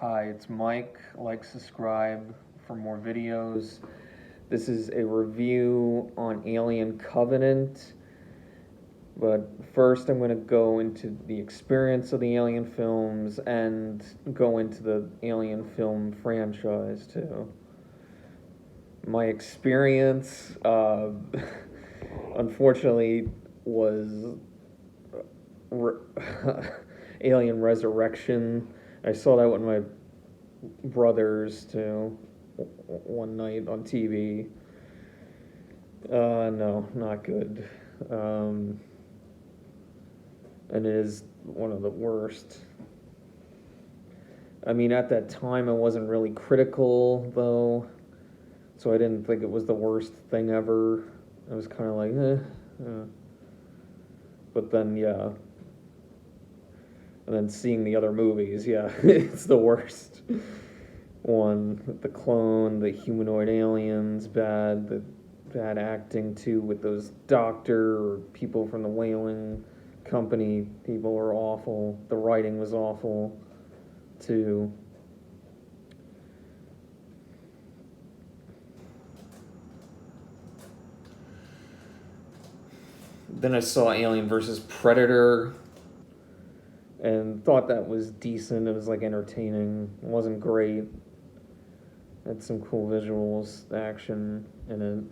Hi, it's Mike. Like, subscribe for more videos. This is a review on Alien Covenant. But first, I'm going to go into the experience of the Alien films and go into the Alien film franchise, too. My experience, unfortunately, was Alien Resurrection. I saw that with my brothers too one night on TV. No, not good. And it is one of the worst. I mean, at that time, I wasn't really critical though, so I didn't think it was the worst thing ever. I was kind of like, But then, yeah. And then seeing the other movies, yeah, it's the worst one. The clone, the humanoid aliens, bad. The bad acting, too, with those doctor or people from the whaling company. People were awful. The writing was awful, too. Then I saw Alien versus Predator and thought that was decent. It was like entertaining. It wasn't great. It had some cool visuals, action in it.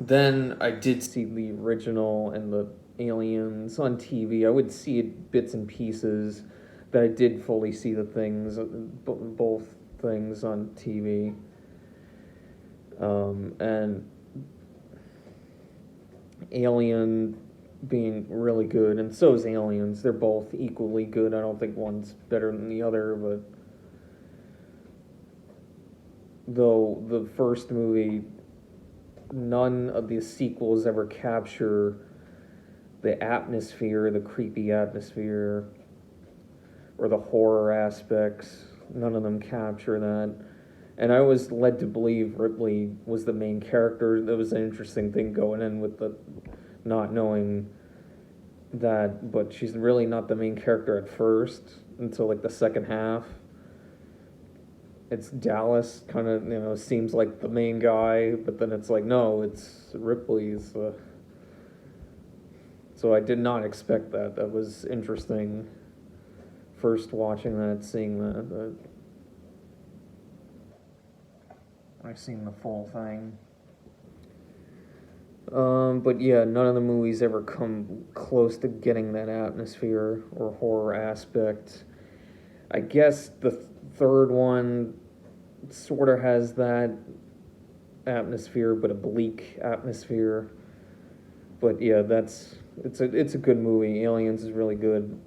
Then I did see the original and the Aliens on TV. I would see it bits and pieces, but I did fully see the things, both things on TV. And Alien being really good, and so is Aliens. They're both equally good. I don't think one's better than the other, but though the first movie, none of the sequels ever capture the atmosphere, the creepy atmosphere, or the horror aspects. None of them capture that. And I was led to believe Ripley was the main character. That was an interesting thing going in with the not knowing that, but she's really not the main character at first until like the second half. It's Dallas, kind of, seems like the main guy, but then it's like, no, it's Ripley's. So I did not expect that. That was interesting. First watching that, seeing that. I've seen the full thing. But yeah, none of the movies ever come close to getting that atmosphere or horror aspect. I guess the third one sort of has that atmosphere, but a bleak atmosphere. But yeah, it's a good movie. Aliens is really good.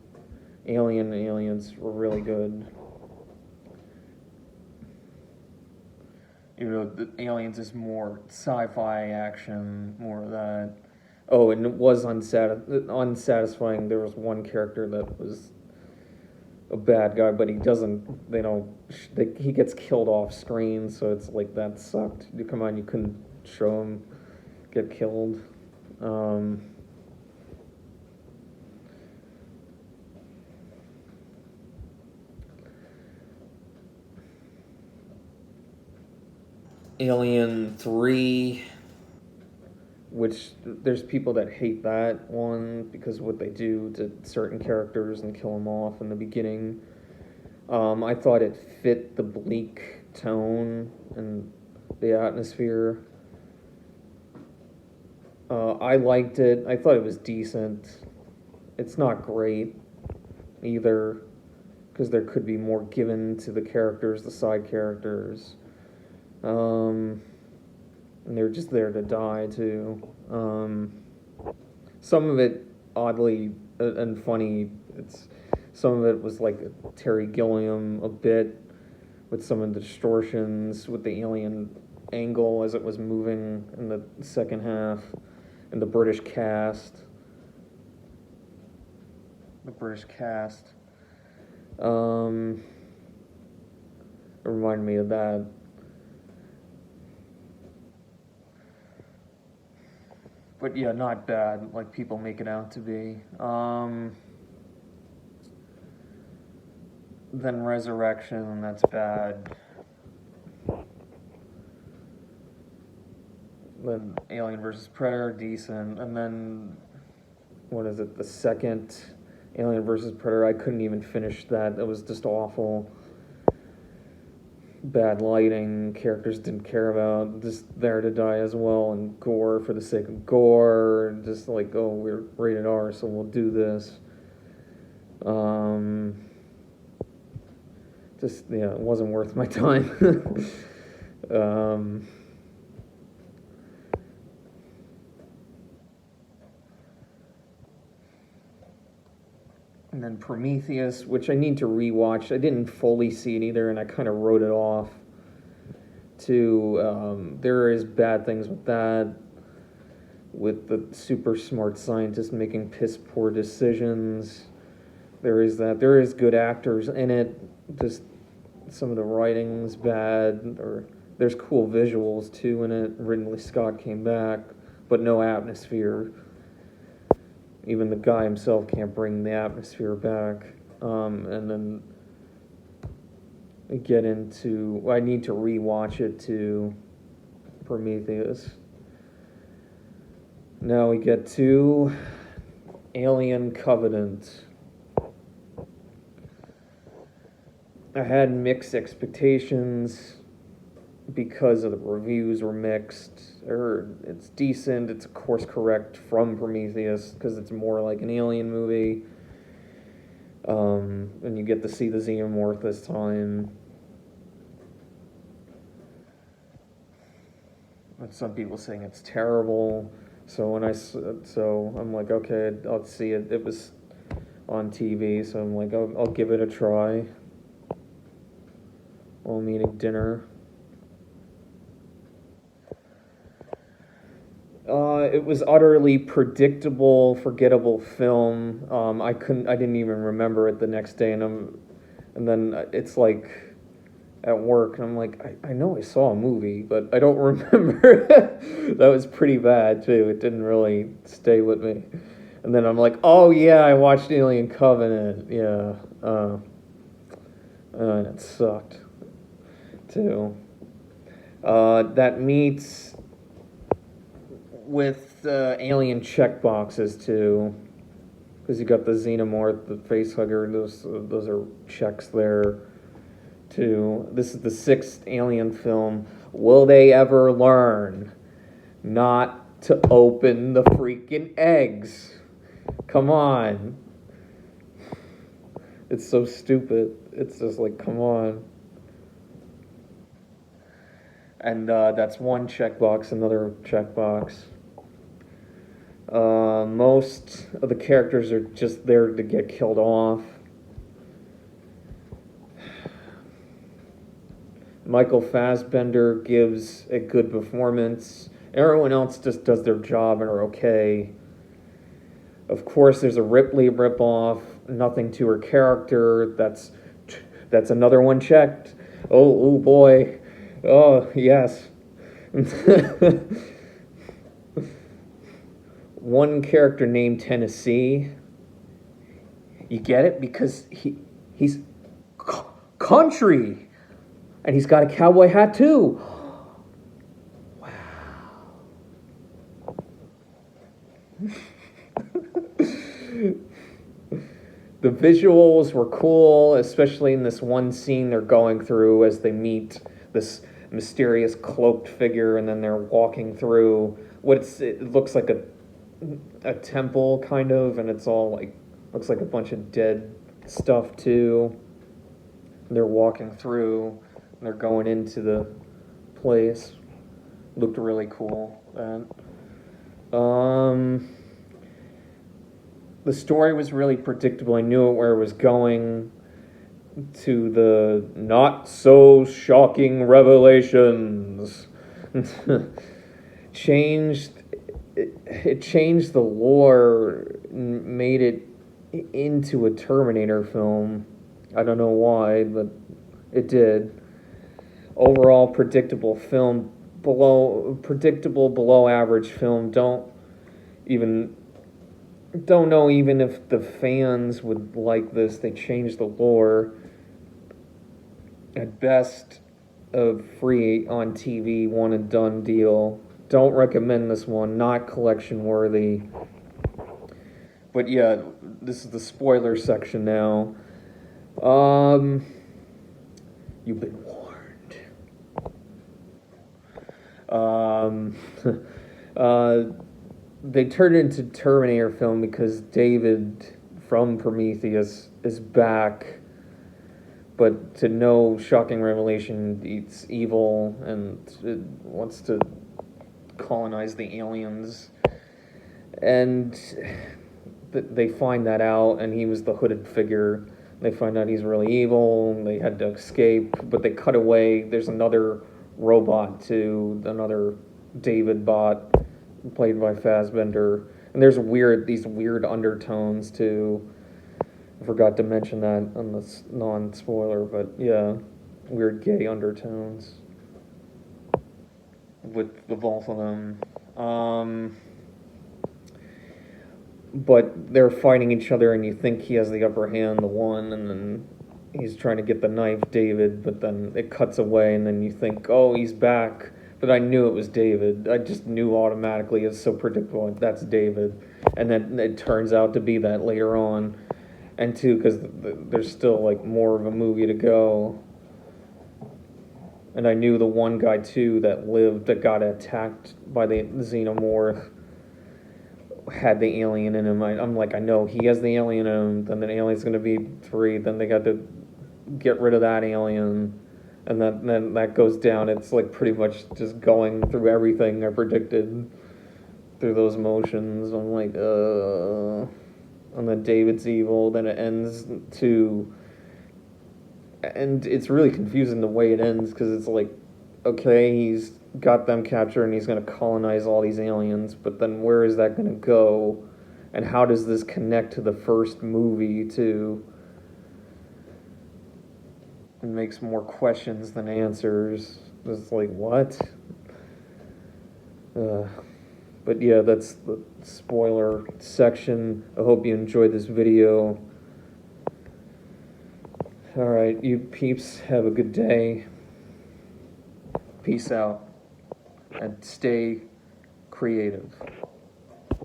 Aliens were really good. The Aliens is more sci-fi action, more of that. Oh, and it was unsatisfying. There was one character that was a bad guy, but he doesn't. He gets killed off screen, so it's like that sucked. Come on, you couldn't show him get killed. Alien 3, which there's people that hate that one because of what they do to certain characters and kill them off in the beginning. I thought it fit the bleak tone and the atmosphere. I liked it. I thought it was decent. It's not great either because there could be more given to the characters, the side characters. And they're just there to die too. Some of it oddly and funny. Some of it was like Terry Gilliam a bit with some of the distortions with the alien angle as it was moving in the second half, and the British cast. It reminded me of that. But yeah, not bad like people make it out to be. Then Resurrection, that's bad. Then Alien versus Predator, decent. And then, what is it, the second Alien versus Predator, I couldn't even finish that. That was just awful. Bad lighting, characters didn't care about, just there to die as well, and gore for the sake of gore, and just like, oh, we're rated R, so we'll do this. Just, yeah, it wasn't worth my time. And then Prometheus, which I need to rewatch. I didn't fully see it either, and I kind of wrote it off. There is bad things with that, with the super smart scientist making piss poor decisions. There is that. There is good actors in it. Just some of the writing's bad, or there's cool visuals too in it. Ridley Scott came back, but no atmosphere. Even the guy himself can't bring the atmosphere back. And then I need to rewatch it to Prometheus. Now we get to Alien Covenant. I had mixed expectations because of the reviews were mixed. It's decent, it's course correct from Prometheus because it's more like an alien movie. And you get to see the xenomorph this time. And some people saying it's terrible. So I'm like, okay, I'll see it. It was on TV, so I'm like, I'll give it a try while I'm eating dinner. It was utterly predictable, forgettable film. I didn't even remember it the next day, and then it's like at work, and I'm like, I know I saw a movie, but I don't remember. That was pretty bad too. It didn't really stay with me. And then I'm like, oh yeah, I watched Alien Covenant. Yeah, and it sucked too. That meets with alien checkboxes too, because you got the xenomorph, the facehugger, those are checks there too. This is the 6th Alien film. Will they ever learn not to open the freaking eggs? Come on. It's so stupid. It's just like, come on. And that's one checkbox, another checkbox. Most of the characters are just there to get killed off. Michael Fassbender gives a good performance. Everyone else just does their job and are okay. Of course, there's a Ripley ripoff. Nothing to her character. That's another one checked. Oh boy. Oh yes. One character named Tennessee. You get it? Because he's country. And he's got a cowboy hat too. Wow. The visuals were cool, especially in this one scene they're going through as they meet this mysterious cloaked figure, and then they're walking through it looks like a temple kind of, and it's all like looks like a bunch of dead stuff too. And they're walking through, and they're going into the place. Looked really cool. The story was really predictable. I knew where it was going, to the not so shocking revelations. It changed the lore, made it into a Terminator film. I don't know why, but it did. Overall, predictable, below average film. even don't know even if the fans would like this. They changed the lore. At best, a free on TV one and done deal. Don't recommend this one. Not collection worthy. But yeah, this is the spoiler section now. You've been warned. They turned it into Terminator film because David from Prometheus is back, but to no shocking revelation, it's evil and it wants to colonize the aliens. And they find that out, and he was the hooded figure. They find out he's really evil. They had to escape, but they cut away. There's another robot too, another David bot, played by Fassbender. And there's these weird undertones too. I forgot to mention that on the non-spoiler, but yeah, weird gay undertones with the both of them. But they're fighting each other, and you think he has the upper hand, the one, and then he's trying to get the knife, David, but then it cuts away, and then you think, oh, he's back. But I knew it was David. I just knew automatically. It's so predictable. That's David. And then it turns out to be that later on. And two, because there's still like more of a movie to go. And I knew the one guy too that lived, that got attacked by the xenomorph, had the alien in him. I'm like, I know he has the alien in him. Then the alien's going to be free. Then they got to get rid of that alien. And then that goes down. It's like pretty much just going through everything I predicted through those motions. I'm like, and then David's evil. Then it ends to, and it's really confusing the way it ends, because it's like, okay, he's got them captured and he's going to colonize all these aliens, but then where is that going to go? And how does this connect to the first movie too? It makes more questions than answers. It's like, what? But yeah, that's the spoiler section. I hope you enjoyed this video. Alright, you peeps, have a good day. Peace out. And stay creative.